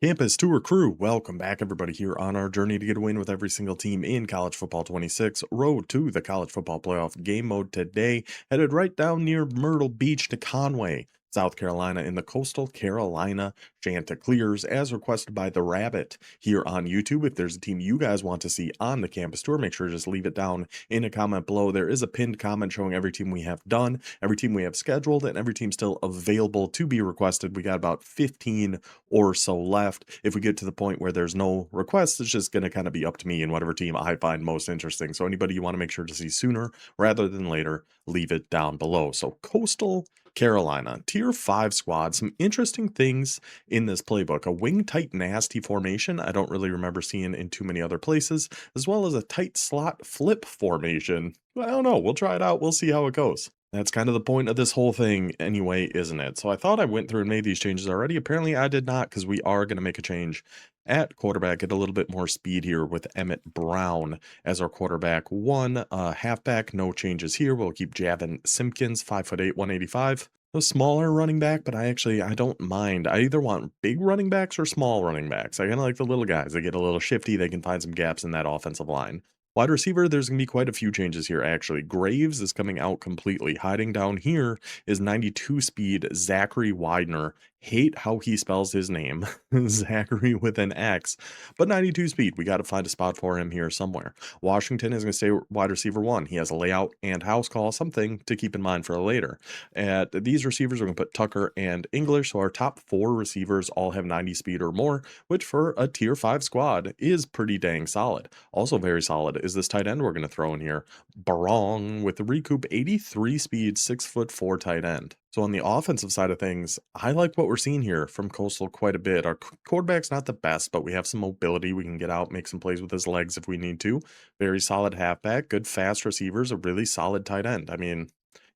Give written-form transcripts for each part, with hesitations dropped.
Campus Tour crew, welcome back everybody here on our journey to get a win with every single team in College Football 26. Road to the College Football Playoff game mode today, headed right down near Myrtle Beach to Conway, South Carolina in the Coastal Carolina Chanticleers as requested by the Rabbit here on YouTube. If there's a team you guys want to see on the campus tour, make sure to just leave it down in a comment below. There is a pinned comment showing every team we have done, every team we have scheduled, and every team still available to be requested. We got about 15 or so left. If we get to the point where there's no requests, it's just going to kind of be up to me and whatever team I find most interesting. So anybody you want to make sure to see sooner rather than later, leave it down below. So Coastal Carolina, Tier 5 squad. Some interesting things in this playbook. A wing tight nasty formation I don't really remember seeing in too many other places, as well as a tight slot flip formation. I don't know. We'll try it out. We'll see how it goes. That's kind of the point of this whole thing anyway, isn't it? So I thought I went through and made these changes already. Apparently I did not, because we are going to make a change at quarterback, get a little bit more speed here with Emmett Brown as our quarterback one. Halfback, no changes here. We'll keep Javin Simpkins, 5'8", 185. A smaller running back, but I don't mind. I either want big running backs or small running backs. I kind of like the little guys. They get a little shifty. They can find some gaps in that offensive line. Wide receiver, there's going to be quite a few changes here, actually. Graves is coming out completely. Hiding down here is 92 speed Zachary Widener. Hate how he spells his name. Zachary with an X. But 92 speed. We got to find a spot for him here somewhere. Washington is going to stay wide receiver one. He has a layout and house call, something to keep in mind for later. At these receivers, we're going to put Tucker and English. So our top four receivers all have 90 speed or more, which for a tier 5 squad is pretty dang solid. Also very solid is this tight end we're going to throw in here. Barong with the recoup, 83 speed, 6'4" tight end. So on the offensive side of things, I like what we're seeing here from Coastal quite a bit. Our quarterback's not the best, but we have some mobility. We can get out, make some plays with his legs if we need to. Very solid halfback, good fast receivers, a really solid tight end. I mean,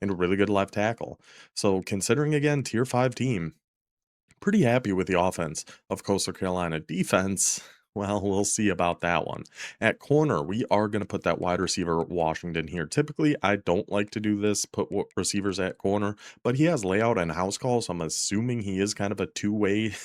and a really good left tackle. So considering again, tier 5 team, pretty happy with the offense of Coastal Carolina. Defense, well, we'll see about that one. At corner, we are going to put that wide receiver Washington here. Typically, I don't like to do this, put receivers at corner, but he has layout and house call, so I'm assuming he is kind of a two-way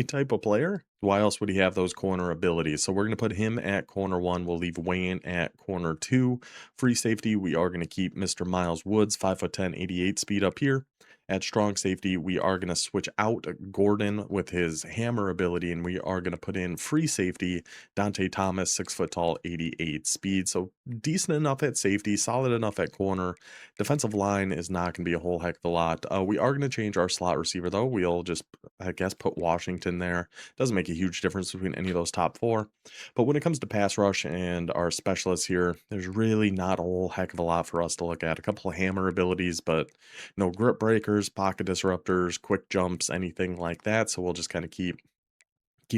type of player. Why else would he have those corner abilities? So we're going to put him at corner one. We'll leave Wayne at corner two. Free safety, we are going to keep Mr. Miles Woods, 5'10", 88 speed up here. At strong safety, we are going to switch out Gordon with his hammer ability, and we are going to put in free safety Dante Thomas, 6 foot tall, 88 speed. So decent enough at safety, solid enough at corner. Defensive line is not going to be a whole heck of a lot. We are going to change our slot receiver, though. We'll just, I guess, put Washington there. Doesn't make a huge difference between any of those top four. But when it comes to pass rush and our specialists here, there's really not a whole heck of a lot for us to look at. A couple of hammer abilities, but no grip breakers, pocket disruptors, quick jumps, anything like that. So we'll just kind of keep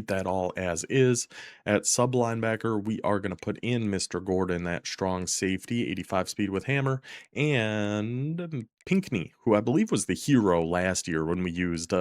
that all as is. At sub linebacker, we are going to put in Mr. Gordon, that strong safety, 85 speed with hammer, and Pinckney, who I believe was the hero last year when we used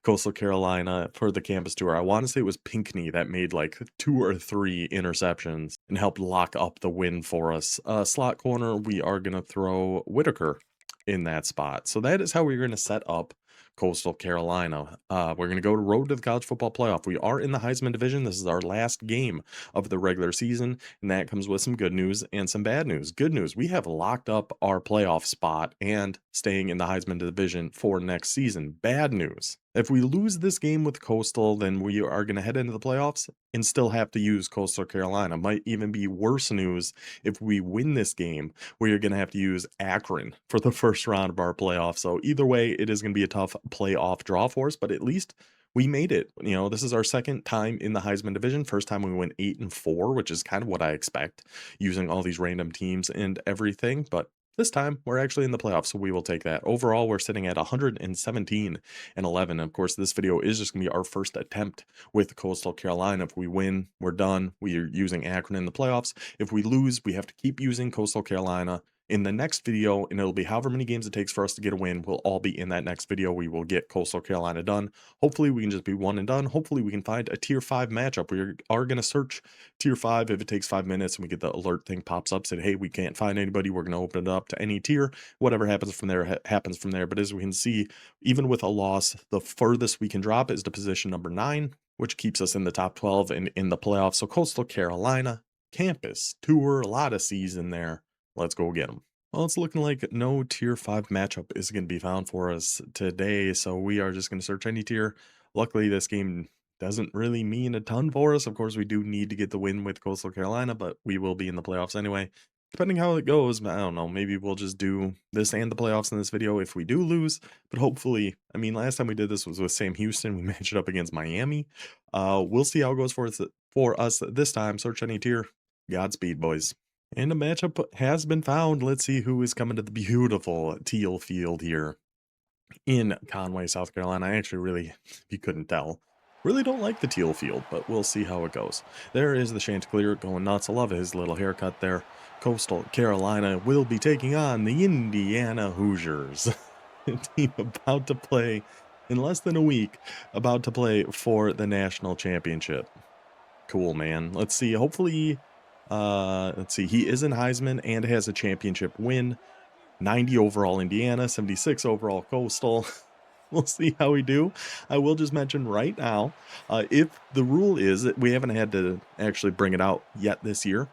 Coastal Carolina for the campus tour. I want to say it was Pinckney that made like 2 or 3 interceptions and helped lock up the win for us. Slot corner, we are going to throw Whitaker in that spot. So that is how we're going to set up Coastal Carolina. We're going to go to road to the college football playoff. We are in the Heisman division. This is our last game of the regular season, and that comes with some good news and some bad news. Good news, we have locked up our playoff spot and staying in the Heisman division for next season. Bad news, if we lose this game with Coastal, then we are going to head into the playoffs and still have to use Coastal Carolina. Might even be worse news if we win this game. We are going to have to use Akron for the first round of our playoffs. So either way, it is going to be a tough playoff draw for us, but at least we made it. You know, this is our second time in the Heisman division. First time we went 8-4, which is kind of what I expect using all these random teams and everything. But this time, we're actually in the playoffs, so we will take that. Overall, we're sitting at 117-11. Of course, this video is just going to be our first attempt with Coastal Carolina. If we win, we're done. We are using Akron in the playoffs. If we lose, we have to keep using Coastal Carolina in the next video, and it'll be however many games it takes for us to get a win. We'll all be in that next video. We will get Coastal Carolina done. Hopefully we can just be one and done. Hopefully we can find a tier 5 matchup. We are going to search tier 5. If it takes 5 minutes and we get the alert thing pops up, said, hey, we can't find anybody, we're going to open it up to any tier. Whatever happens from there happens from there. But as we can see, even with a loss, the furthest we can drop is to position number 9. which keeps us in the top 12 and in the playoffs. So Coastal Carolina, campus, tour, a lot of C's in there. Let's go get them. Well, it's looking like no tier 5 matchup is going to be found for us today. So we are just going to search any tier. Luckily, this game doesn't really mean a ton for us. Of course, we do need to get the win with Coastal Carolina, but we will be in the playoffs anyway. Depending how it goes, I don't know, maybe we'll just do this and the playoffs in this video if we do lose. But hopefully, I mean, last time we did this was with Sam Houston. We matched it up against Miami. We'll see how it goes for us this time. Search any tier. Godspeed, boys. And a matchup has been found. Let's see who is coming to the beautiful teal field here in Conway, South Carolina. I actually really, if you couldn't tell, really don't like the teal field, but we'll see how it goes. There is the Chanticleer going nuts. I love his little haircut there. Coastal Carolina will be taking on the Indiana Hoosiers. A team about to play in less than a week, about to play for the national championship. Cool, man. Let's see. Hopefully, let's see. He is in Heisman and has a championship win. 90 overall Indiana, 76 overall Coastal. We'll see how we do. I will just mention right now, if the rule is that we haven't had to actually bring it out yet this year,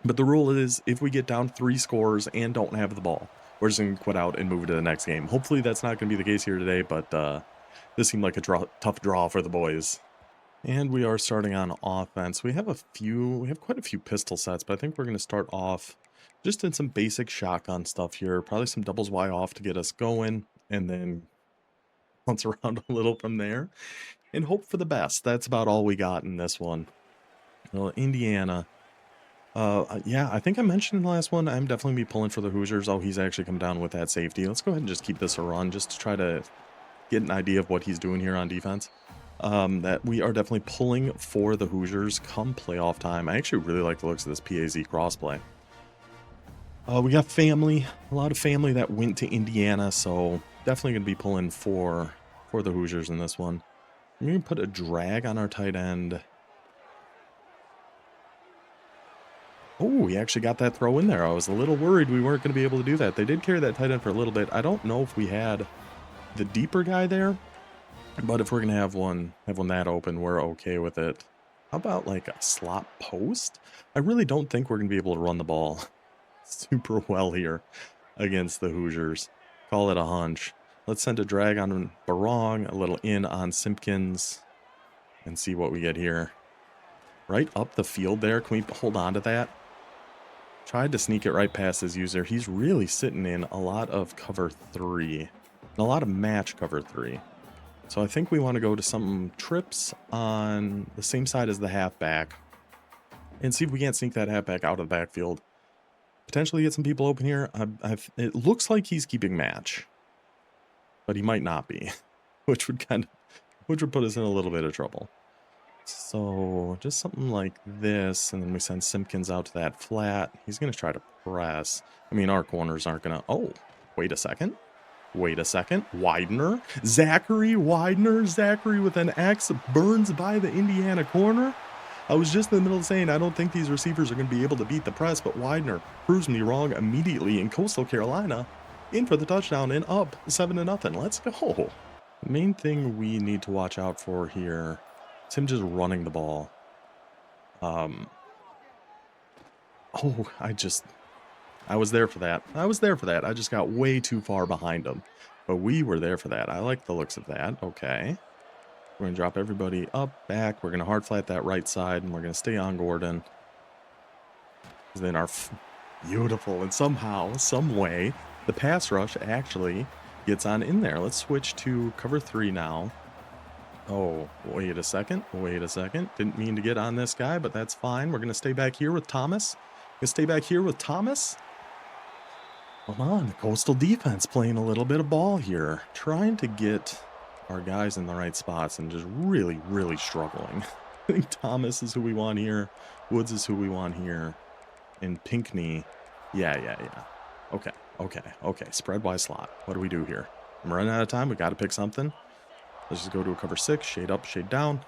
but the rule is if we get down 3 scores and don't have the ball, we're just going to quit out and move to the next game. Hopefully that's not going to be the case here today, but this seemed like a tough draw for the boys. And we are starting on offense. We have quite a few pistol sets, but I think we're going to start off just in some basic shotgun stuff here. Probably some doubles Y off to get us going, and then bounce around a little from there and hope for the best. That's about all we got in this one. Well, Indiana. Yeah, I think I mentioned in the last one, I'm definitely be pulling for the Hoosiers. Oh, he's actually come down with that safety. Let's go ahead and just keep this a run just to try to get an idea of what he's doing here on defense. That we are definitely pulling for the Hoosiers come playoff time. I actually really like the looks of this PAZ crossplay. We got family, a lot of family that went to Indiana, so definitely going to be pulling for the Hoosiers in this one. I'm going to put a drag on our tight end. Oh, we actually got that throw in there. I was a little worried we weren't going to be able to do that. They did carry that tight end for a little bit. I don't know if we had the deeper guy there, but if we're going to have one that open, we're okay with it. How about like a slot post? I really don't think we're going to be able to run the ball super well here against the Hoosiers. Call it a hunch. Let's send a drag on Barong, a little in on Simpkins, and see what we get here. Right up the field there. Can we hold on to that? Tried to sneak it right past his user. He's really sitting in a lot of cover 3. And a lot of match cover 3. So I think we want to go to some trips on the same side as the halfback. And see if we can't sneak that halfback out of the backfield. Potentially get some people open here. It looks like he's keeping match. But he might not be. Which would put us in a little bit of trouble. So just something like this, and then we send Simpkins out to that flat. He's going to try to press. I mean, our corners aren't going to... Oh, wait a second. Wait a second. Widener. Zachary Widener. Zachary with an X burns by the Indiana corner. I was just in the middle of saying I don't think these receivers are going to be able to beat the press, but Widener proves me wrong immediately in Coastal Carolina. In for the touchdown and up 7-0. Let's go. The main thing we need to watch out for here... It's him just running the ball. Oh, I was there for that. I just got way too far behind him. But we were there for that. I like the looks of that. Okay. We're going to drop everybody up, back. We're going to hard flat that right side, and we're going to stay on Gordon. Then our beautiful, and somehow, some way, the pass rush actually gets on in there. Let's switch to cover 3 now. Oh, wait a second. Didn't mean to get on this guy, but that's fine. We're going to stay back here with Thomas. Come on, the Coastal defense playing a little bit of ball here. Trying to get our guys in the right spots and just really, really struggling. I think Thomas is who we want here. Woods is who we want here. And Pinckney. Yeah. Okay. Spread wide slot. What do we do here? I'm running out of time. We got to pick something. Let's just go to a cover 6, shade up, shade down.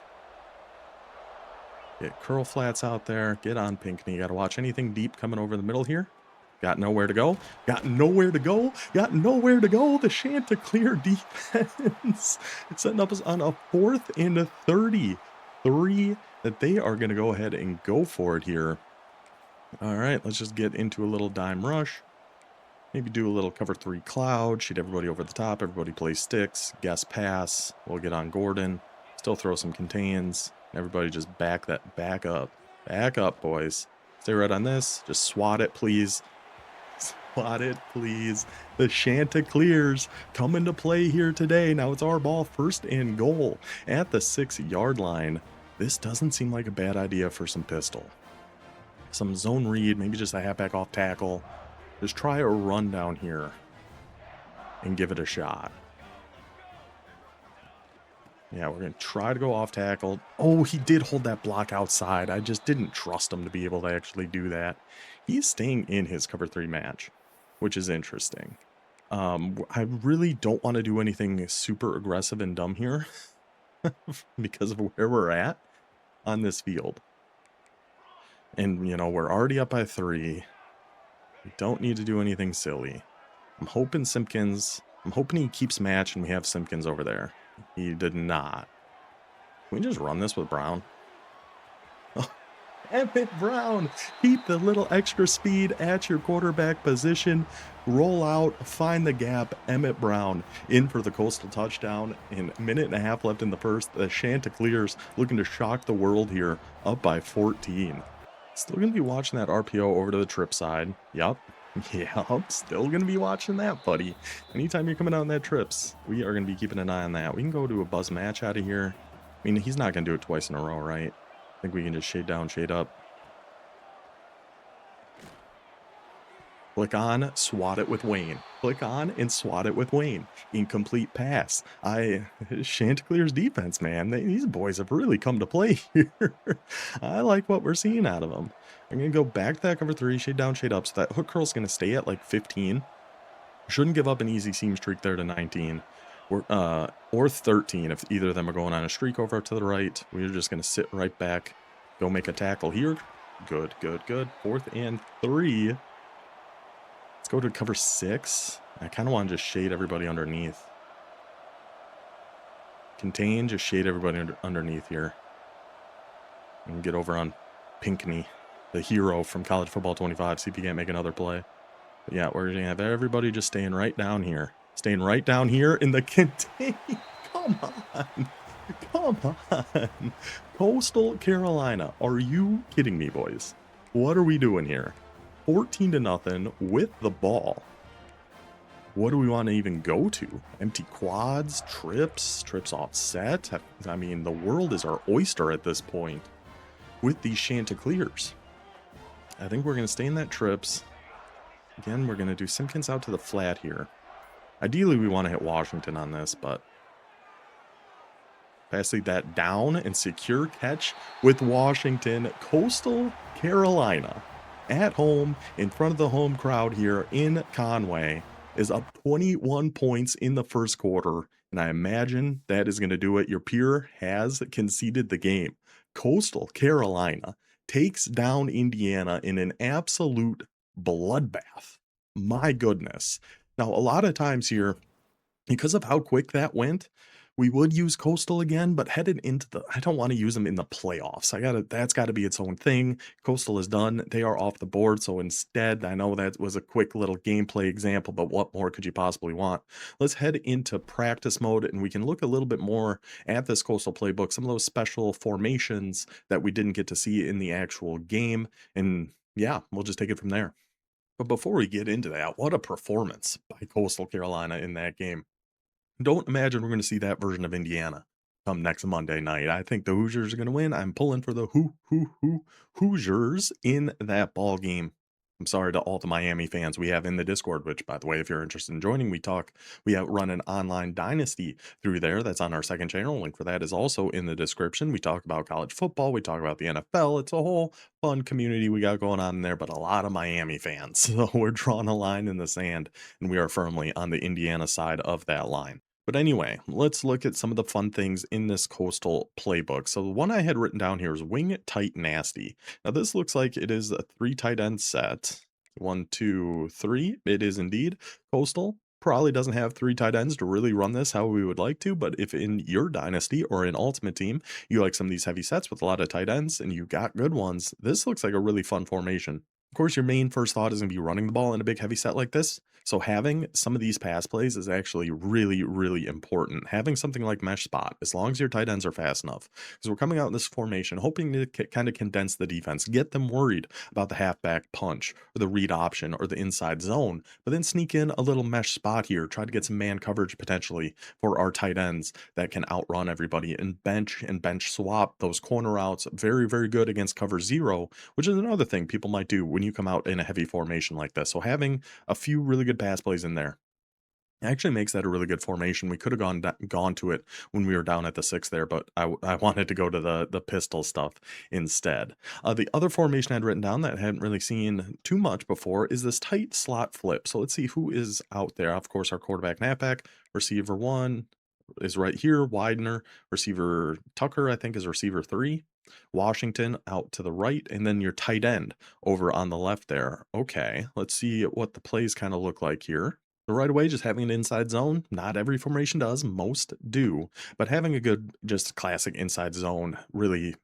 Get curl flats out there. Get on Pinckney. Got to watch anything deep coming over the middle here. Got nowhere to go. The Chanticleer defense. It's setting up us on a 4th and a 30. 3 that they are going to go ahead and go for it here. All right, let's just get into a little dime rush. Maybe do a little cover 3 cloud, shoot everybody over the top, everybody plays sticks, guess pass, we'll get on Gordon, still throw some contains, everybody just back up. Back up, boys. Stay right on this, just swat it, please. Swat it, please. The Chanticleers come into play here today. Now it's our ball, first and goal at the 6-yard line. This doesn't seem like a bad idea for some pistol. Some zone read, maybe just a halfback off tackle. Just try a run down here and give it a shot. Yeah, we're going to try to go off tackle. Oh, he did hold that block outside. I just didn't trust him to be able to actually do that. He's staying in his cover 3 match, which is interesting. I really don't want to do anything super aggressive and dumb here because of where we're at on this field. And, you know, we're already up by 3. We don't need to do anything silly. I'm hoping he keeps match and we have Simpkins over there. He did not. Can we just run this with Brown? Oh, Emmett Brown! Keep the little extra speed at your quarterback position. Roll out, find the gap. Emmett Brown in for the Coastal touchdown. In a minute and a half left in the first. The Chanticleers looking to shock the world here, up by 14. Still going to be watching that RPO over to the trip side. Yup. Yup. Still going to be watching that, buddy. Anytime you're coming out on that trips, we are going to be keeping an eye on that. We can go to a buzz match out of here. I mean, he's not going to do it twice in a row, right? I think we can just shade down, shade up. Click on, swat it with Wayne. Click on and swat it with Wayne. Incomplete pass. Chanticleers defense, man. These boys have really come to play here. I like what we're seeing out of them. I'm going to go back to that cover 3, shade down, shade up. So that hook curl's going to stay at like 15. Shouldn't give up an easy seam streak there to 19. Or 13 if either of them are going on a streak over to the right. We're just going to sit right back. Go make a tackle here. Good, good, good. 4th and 3. Let's go to cover 6. I kind of want to just shade everybody underneath. Contain, just shade everybody underneath here. And get over on Pinkney, the hero from College Football 25. See if he can't make another play. But yeah, we're going to have everybody just staying right down here. Staying right down here in the contain. Come on. Come on. Coastal Carolina. Are you kidding me, boys? What are we doing here? 14-0 with the ball. What do we want to even go to? Empty quads, trips offset. I mean, the world is our oyster at this point with these Chanticleers. I think we're going to stay in that trips. Again, we're going to do Simpkins out to the flat here. Ideally, we want to hit Washington on this, but passing that down and secure catch with Washington. Coastal Carolina at home in front of the home crowd here in Conway is up 21 points in the first quarter, and I imagine that is going to do it. Your peer has conceded the game. Coastal Carolina takes down Indiana in an absolute bloodbath. My goodness. Now, a lot of times here, because of how quick that went, we would use Coastal again, but headed into I don't want to use them in the playoffs. That's got to be its own thing. Coastal is done. They are off the board. So instead, I know that was a quick little gameplay example, but what more could you possibly want? Let's head into practice mode and we can look a little bit more at this Coastal playbook, some of those special formations that we didn't get to see in the actual game. And yeah, we'll just take it from there. But before we get into that, what a performance by Coastal Carolina in that game. Don't imagine we're going to see that version of Indiana come next Monday night. I think the Hoosiers are going to win. I'm pulling for the Hoosiers in that ball game. I'm sorry to all the Miami fans we have in the Discord, which, by the way, if you're interested in joining, we have run an online dynasty through there. That's on our second channel. Link for that is also in the description. We talk about college football. We talk about the NFL. It's a whole fun community we got going on in there, but a lot of Miami fans. So we're drawing a line in the sand, and we are firmly on the Indiana side of that line. But anyway, let's look at some of the fun things in this Coastal playbook. So the one I had written down here is wing tight nasty. Now this looks like it is a 3 tight end set. 1, 2, 3. It is indeed Coastal. Probably doesn't have 3 tight ends to really run this how we would like to, but if in your dynasty or in Ultimate Team, you like some of these heavy sets with a lot of tight ends and you got good ones, this looks like a really fun formation. Of course, your main first thought is gonna be running the ball in a big heavy set like this, so having some of these pass plays is actually really, really important. Having something like mesh spot, as long as your tight ends are fast enough, because we're coming out in this formation hoping to kind of condense the defense, get them worried about the halfback punch or the read option or the inside zone, but then sneak in a little mesh spot here, try to get some man coverage potentially for our tight ends that can outrun everybody and bench swap those corner routes. Very, very good against cover zero, which is another thing people might do when you come out in a heavy formation like this. So having a few really good pass plays in there actually makes that a really good formation. We could have gone to it when we were down at the 6 there, but I wanted to go to the pistol stuff instead. The other formation I'd written down that I hadn't really seen too much before is this tight slot flip. So let's see who is out there. Of course, our quarterback and halfback, receiver 1 is right here, Widener, receiver Tucker, I think, is receiver 3. Washington out to the right, and then your tight end over on the left there. Okay, let's see what the plays kind of look like here. So right away, just having an inside zone, not every formation does, most do, but having a good, just classic inside zone really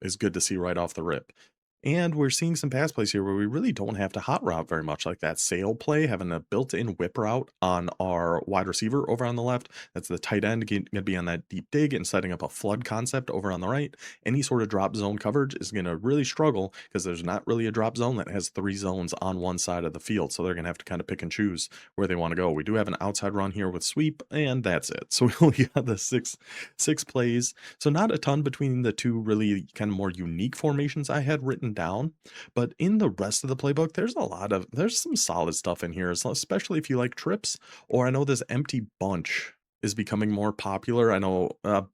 is good to see right off the rip. And we're seeing some pass plays here where we really don't have to hot route very much, like that sail play, having a built-in whip route on our wide receiver over on the left. That's the tight end going to be on that deep dig and setting up a flood concept over on the right. Any sort of drop zone coverage is going to really struggle because there's not really a drop zone that has 3 zones on one side of the field. So they're going to have to kind of pick and choose where they want to go. We do have an outside run here with sweep, and that's it. So we only got the six plays, so not a ton between the two really kind of more unique formations I had written down, but in the rest of the playbook, there's some solid stuff in here, especially if you like trips, or I know this empty bunch is becoming more popular. I know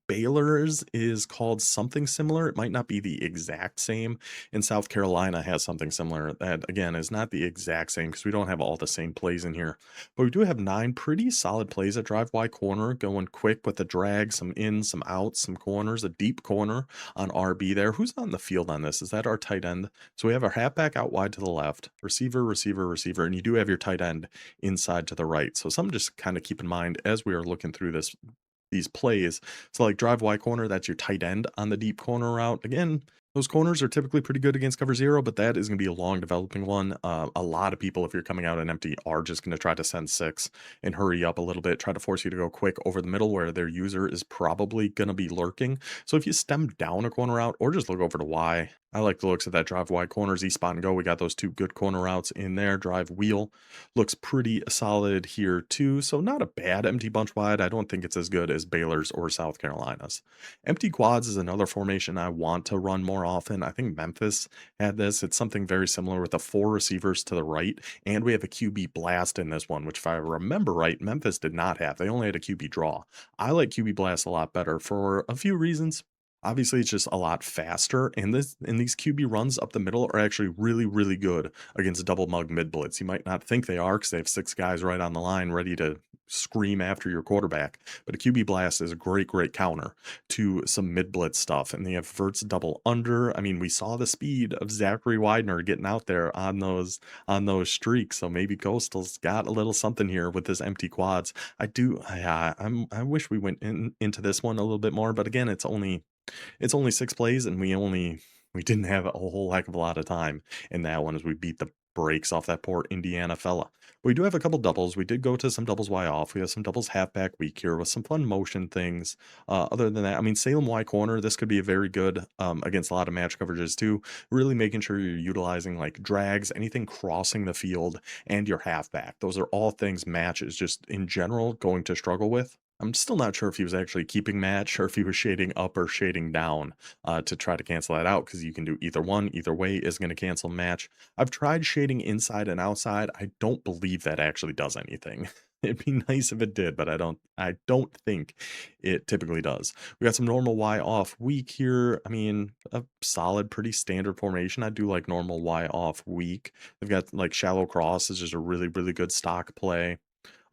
Baylor's is called something similar. It might not be the exact same. In South Carolina has something similar that again is not the exact same because we don't have all the same plays in here. But we do have 9 pretty solid plays at drive Y corner, going quick with the drag, some ins, some outs, some corners, a deep corner on RB there. Who's on the field on this? Is that our tight end? So we have our halfback out wide to the left, receiver, receiver, receiver, and you do have your tight end inside to the right. So something just kind of keep in mind as we are looking through these plays. So like drive Y corner, that's your tight end on the deep corner route. Again, those corners are typically pretty good against cover zero, but that is going to be a long developing one. A lot of people, if you're coming out an empty, are just going to try to send 6 and hurry up a little bit, try to force you to go quick over the middle where their user is probably going to be lurking. So if you stem down a corner route or just look over to Y, I like the looks of that drive wide corners, E spot and go. We got those 2 good corner routes in there. Drive wheel looks pretty solid here too. So not a bad empty bunch wide. I don't think it's as good as Baylor's or South Carolina's. Empty quads is another formation I want to run more often. I think Memphis had this. It's something very similar with the 4 receivers to the right, and we have a QB blast in this one, which if I remember right, Memphis did not have. They only had a QB draw. I like QB blast a lot better for a few reasons. Obviously, it's just a lot faster, and these QB runs up the middle are actually really, really good against double mug mid blitz. You might not think they are because they have 6 guys right on the line ready to scream after your quarterback, but a QB blast is a great, great counter to some mid blitz stuff. And they have Verts double under. I mean, we saw the speed of Zachary Widener getting out there on those streaks. So maybe Coastal's got a little something here with this empty quads. I wish we went into this one a little bit more, but again, it's only 6 plays, and we didn't have a whole heck of a lot of time in that one as we beat the brakes off that poor Indiana fella. But we do have a couple doubles. We did go to some doubles Y off. We have some doubles halfback week here with some fun motion things. Other than that, I mean, Salem Y corner, this could be a very good against a lot of match coverages too. Really making sure you're utilizing like drags, anything crossing the field, and your halfback. Those are all things match is just in general going to struggle with. I'm still not sure if he was actually keeping match or if he was shading up or shading down to try to cancel that out because you can do either one. Either way is going to cancel match. I've tried shading inside and outside. I don't believe that actually does anything. It'd be nice if it did, but I don't think it typically does. We got some normal Y off week here. I mean, a solid, pretty standard formation. I do like normal Y off week. They've got like shallow cross is just a really, really good stock play.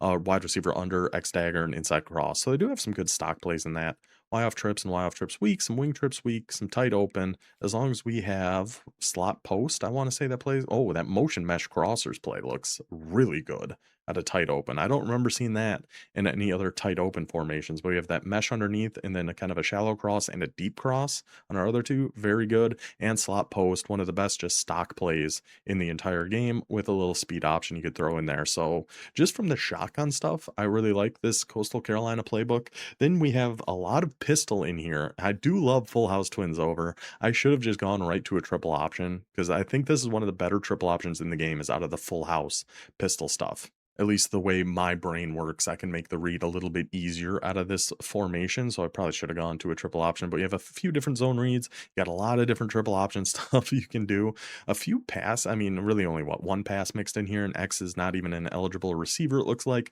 Wide receiver under, X dagger, and inside cross. So they do have some good stock plays in that. Y off trips and Y off trips weak, some wing trips weak, some tight open. As long as we have slot post, I want to say that plays. Oh, that motion mesh crossers play looks really good. at a tight open. I don't remember seeing that in any other tight open formations, but we have that mesh underneath and then a kind of a shallow cross and a deep cross on our other two. Very good. And slot post, one of the best just stock plays in the entire game with a little speed option you could throw in there. So just from the shotgun stuff, I really like this Coastal Carolina playbook. Then we have a lot of pistol in here. I do love Full House Twins over. I should have just gone right to a triple option because I think this is one of the better triple options in the game is out of the Full House pistol stuff. At least the way my brain works, I can make the read a little bit easier out of this formation. So I probably should have gone to a triple option, but you have a few different zone reads. You got a lot of different triple option stuff you can do. A few pass, I mean, really only what, one pass mixed in here, and X is not even an eligible receiver, it looks like.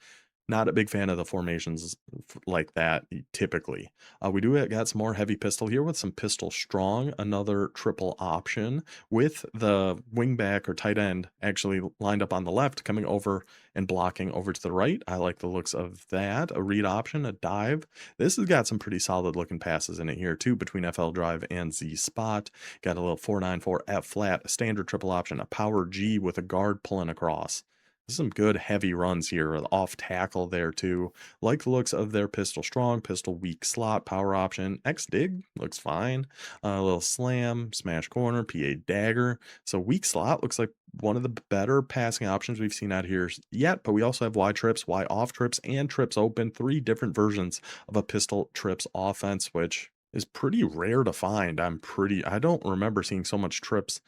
Not a big fan of the formations like that typically. We do got some more heavy pistol here with some pistol strong, another triple option with the wingback or tight end actually lined up on the left, coming over and blocking over to the right. I like the looks of that. A read option, a dive. This has got some pretty solid looking passes in it here too between FL drive and Z spot. Got a little 494 F flat, a standard triple option, a power G with a guard pulling across. Some good heavy runs here, off tackle there too. Like the looks of their pistol strong, pistol weak slot, power option, X dig looks fine. A little slam, smash corner, PA dagger. So weak slot looks like one of the better passing options we've seen out here yet, but we also have Y trips, Y off trips, and trips open. 3 different versions of a pistol trips offense, which is pretty rare to find. I don't remember seeing so much trips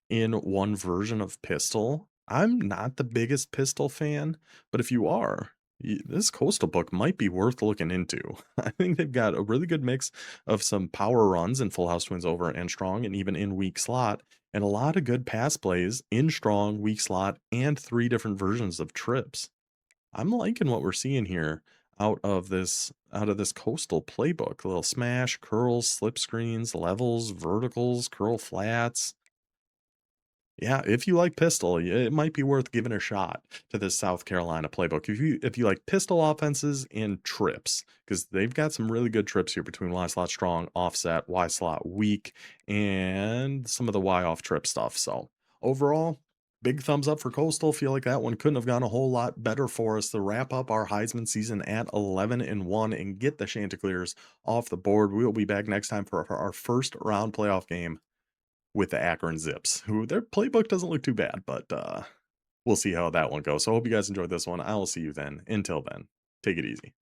in one version of pistol. I'm not the biggest pistol fan, but if you are, this coastal book might be worth looking into. I think they've got a really good mix of some power runs in Full House Twins over and strong, and even in weak slot, and a lot of good pass plays in strong, weak slot, and 3 different versions of trips. I'm liking what we're seeing here out of this coastal playbook. A little smash, curls, slip screens, levels, verticals, curl flats. Yeah, if you like pistol, it might be worth giving a shot to this South Carolina playbook. If you like pistol offenses and trips, because they've got some really good trips here between Y slot strong, offset, Y slot weak, and some of the Y off trip stuff. So overall, big thumbs up for Coastal. Feel like that one couldn't have gone a whole lot better for us to wrap up our Heisman season at 11-1 and get the Chanticleers off the board. We will be back next time for our first round playoff game with the Akron Zips, who their playbook doesn't look too bad, but we'll see how that one goes. So I hope you guys enjoyed this one. I will see you then. Until then, take it easy.